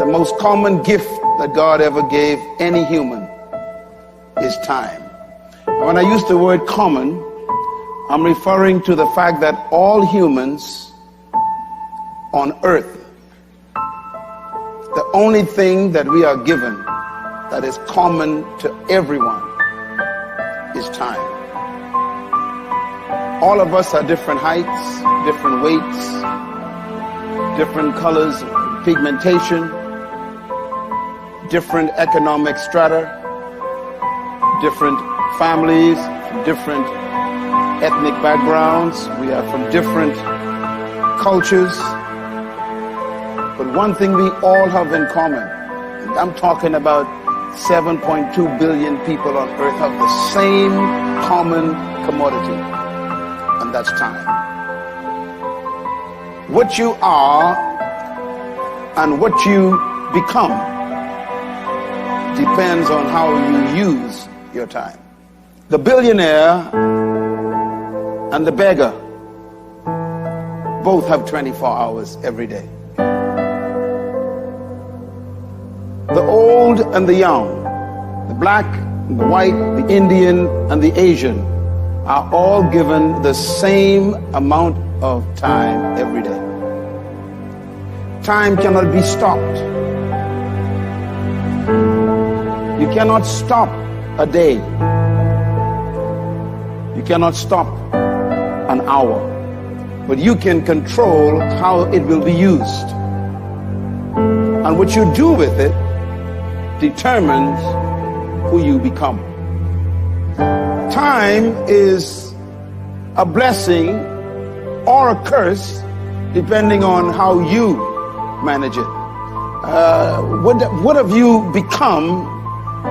The most common gift that God ever gave any human is time. And when I use the word common, I'm referring to the fact that all humans on earth, the only thing that we are given that is common to everyone is time. All of us are different heights, different weights, different colors, pigmentation, different economic strata, different families, different ethnic backgrounds. We are from different cultures. But one thing we all have in common, and I'm talking about 7.2 billion people on earth have the same common commodity, and that's time. What you are and what you become depends on how you use your time. The billionaire and the beggar both have 24 hours every day. The old and the young, the black, the white, the Indian, and the Asian are all given the same amount of time every day. Time cannot be stopped. You cannot stop a day. You cannot stop an hour. But you can control how it will be used. And what you do with it determines who you become. Time is a blessing or a curse depending on how you manage it. What have you become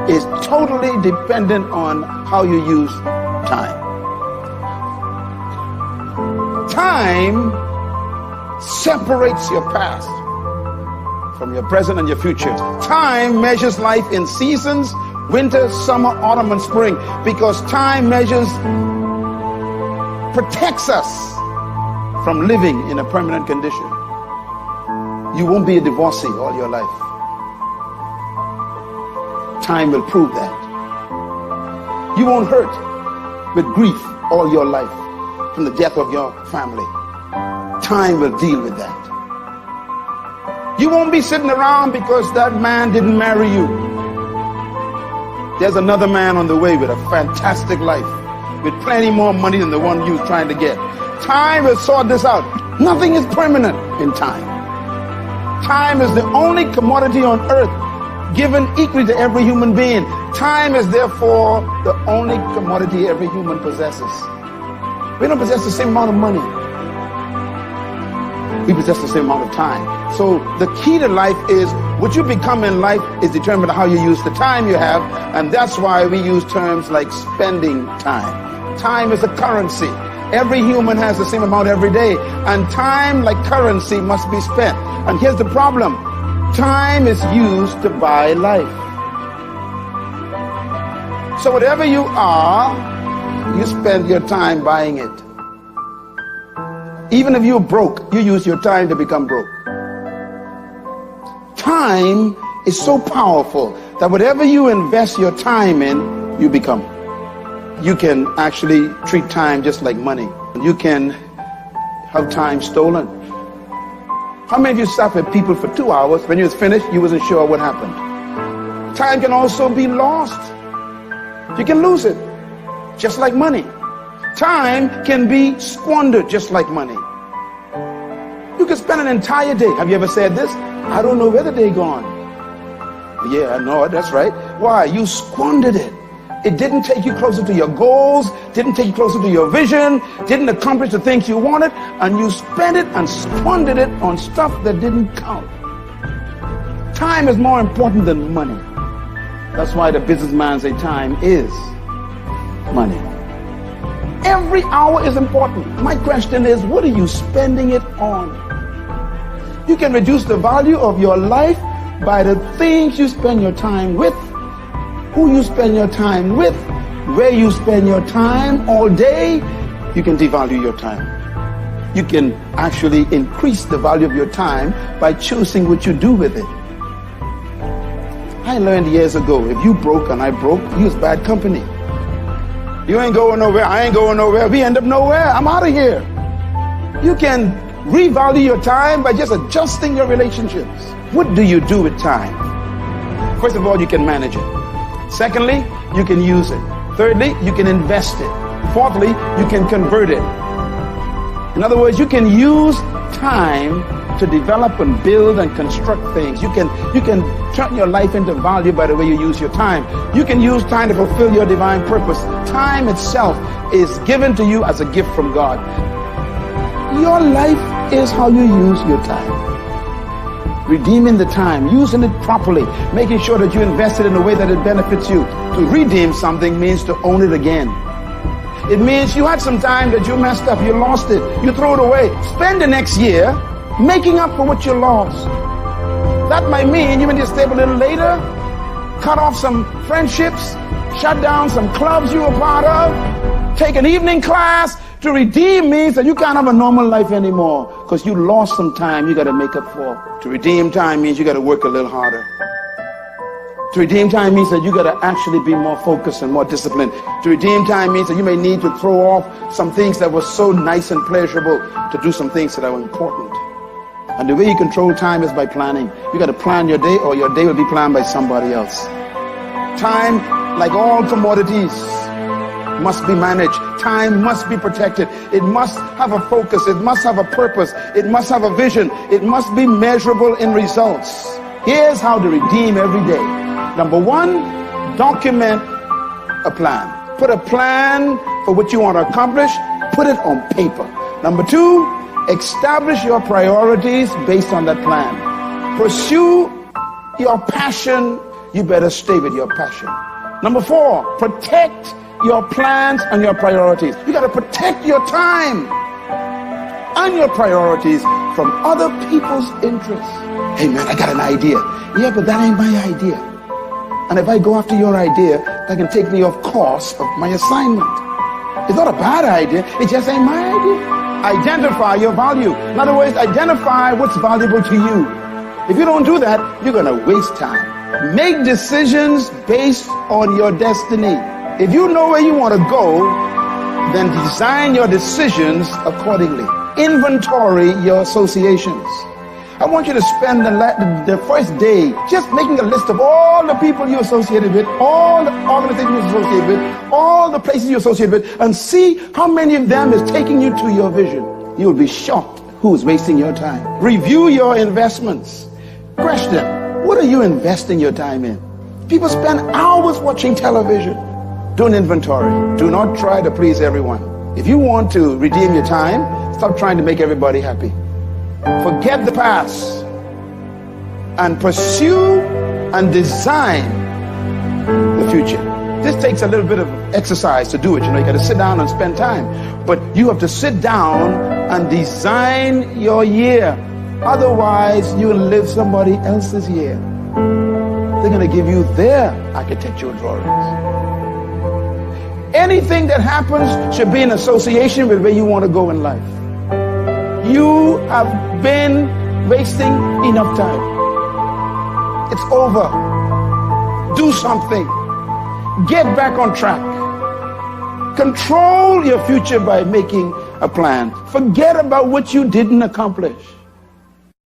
is totally dependent on how you use time. Time separates your past from your present and your future. Time measures life in seasons, winter, summer, autumn, and spring, because time protects us from living in a permanent condition. You won't be a divorcee all your life. Time will prove that. You won't hurt with grief all your life from the death of your family. Time will deal with that. You won't be sitting around because that man didn't marry you. There's another man on the way with a fantastic life, with plenty more money than the one you're trying to get. Time will sort this out. Nothing is permanent in time. Time is the only commodity on earth given equally to every human being. Time is therefore the only commodity every human possesses. We don't possess the same amount of money. We possess the same amount of time. So the key to life is what you become in life is determined by how you use the time you have, and that's why we use terms like spending time. Time is a currency. Every human has the same amount every day, and time, like currency, must be spent. And here's the problem. Time is used to buy life. So whatever you are, you spend your time buying it. Even if you're broke, you use your time to become broke. Time is so powerful that whatever you invest your time in, you become. You can actually treat time just like money. You can have time stolen. How many of you sat with people for 2 hours? When you was finished, you wasn't sure what happened. Time can also be lost. You can lose it, just like money. Time can be squandered just like money. You can spend an entire day. Have you ever said this? I don't know where the day gone. Yeah, I know it. That's right. Why? You squandered it. It didn't take you closer to your goals, didn't take you closer to your vision, didn't accomplish the things you wanted, and you spent it and squandered it on stuff that didn't count. Time is more important than money. That's why the businessman say time is money. Every hour is important. My question is, what are you spending it on? You can reduce the value of your life by the things you spend your time with, who you spend your time with, where you spend your time all day. You can devalue your time. You can actually increase the value of your time by choosing what you do with it. I learned years ago, if you broke and I broke, you was bad company. You ain't going nowhere, I ain't going nowhere, we end up nowhere, I'm out of here. You can revalue your time by just adjusting your relationships. What do you do with time? First of all, you can manage it. Secondly, you can use it. Thirdly, you can invest it. Fourthly, you can convert it. In other words, you can use time to develop and build and construct things. You can turn your life into value by the way you use your time. You can use time to fulfill your divine purpose. Time itself is given to you as a gift from God. Your life is how you use your time. Redeeming the time, using it properly, making sure that you invest it in a way that it benefits you. To redeem something means to own it again. It means you had some time that you messed up, you lost it, you threw it away. Spend the next year making up for what you lost. That might mean you may just stay up a little later, cut off some friendships, shut down some clubs you were part of, take an evening class. To redeem means that you can't have a normal life anymore because you lost some time you got to make up for. To redeem time means you got to work a little harder. To redeem time means that you got to actually be more focused and more disciplined. To redeem time means that you may need to throw off some things that were so nice and pleasurable to do some things that are important. And the way you control time is by planning. You got to plan your day or your day will be planned by somebody else. Time, like all commodities, must be managed. Time must be protected. It must have a focus. It must have a purpose. It must have a vision. It must be measurable in results. Here's how to redeem every day. Number one, document a plan. Put a plan for what you want to accomplish. Put it on paper. Number two, establish your priorities based on that plan. Pursue your passion. You better stay with your passion. Number four, protect your plans and your priorities. You got to protect your time and your priorities from other people's interests. Hey man, I got an idea. Yeah, but that ain't my idea. And if I go after your idea, that can take me off course of my assignment. It's not a bad idea, it just ain't my idea. Identify your value. In other words, identify what's valuable to you. If you don't do that, you're going to waste time. Make decisions based on your destiny. If you know where you want to go, then design your decisions accordingly. Inventory your associations. I want you to spend the first day just making a list of all the people you associated with, all the organizations you associated with, all the places you associated with, and see how many of them is taking you to your vision. You'll be shocked who's wasting your time. Review your investments. Question, what are you investing your time in? People spend hours watching television. Do an inventory. Do not try to please everyone. If you want to redeem your time, stop trying to make everybody happy. Forget the past and pursue and design the future. This takes a little bit of exercise to do it. You know, you got to sit down and spend time. But you have to sit down and design your year. Otherwise, you'll live somebody else's year. They're going to give you their architectural drawings. Anything that happens should be in association with where you want to go in life. You have been wasting enough time. It's over. Do something. Get back on track. Control your future by making a plan. Forget about what you didn't accomplish.